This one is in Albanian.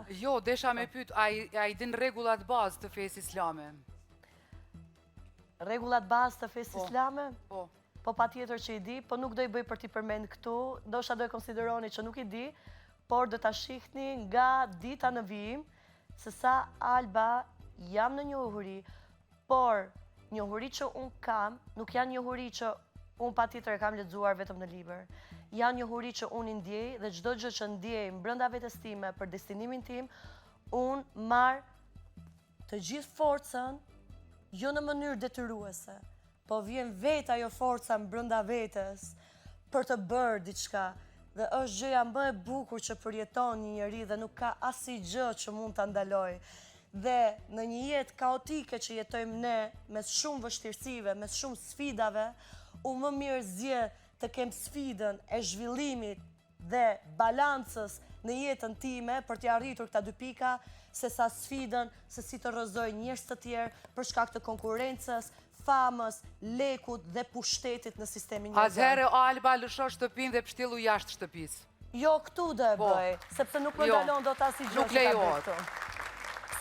Jo, desha me pyet, a i din rregullat bazë të fesë islame? Rregullat bazë të fesë islame? Po. Po patjetër që i di, po nuk do i bëj për t'i përmend këtu, ndoshta do e konsideroni që nuk i di, por do ta shihni nga dita në vijim se sa Alba jam në njohuri, por njohuri që unë kam, nuk janë njohuri që unë patjetër e kam lexuar vetëm në libër. Janë njohuri që unë i ndjej dhe çdo gjë që ndjej brenda vetes time për destinimin tim, unë marr të gjithë forcën jo në mënyrë detyruese, po vjen vetë ajo forca brenda vetes për të bërë diçka. Dhe është gjëja më e bukur që përjeton një njeri dhe nuk ka asnjë që mund ta ndaloj. Dhe në një jetë kaotike që jetojmë ne, mes shumë vështirësive, mes shumë sfidave, unë më mirë zgjedh të kem sfidën e zhvillimit dhe balancës në jetën time për t'i arritur këta dy pika, se sa sfidën se si të rrëzoj njerëz të tjerë për shkak të konkurrencës, famës, lekut dhe pushtetit në sistemin njerëzor. Atëherë Alba lësho shtëpinë dhe pështillu jashtë shtëpisë. Jo, këtu do e bëj, sepse nuk më ndalon dot asnjë gjë. Nuk lejohet.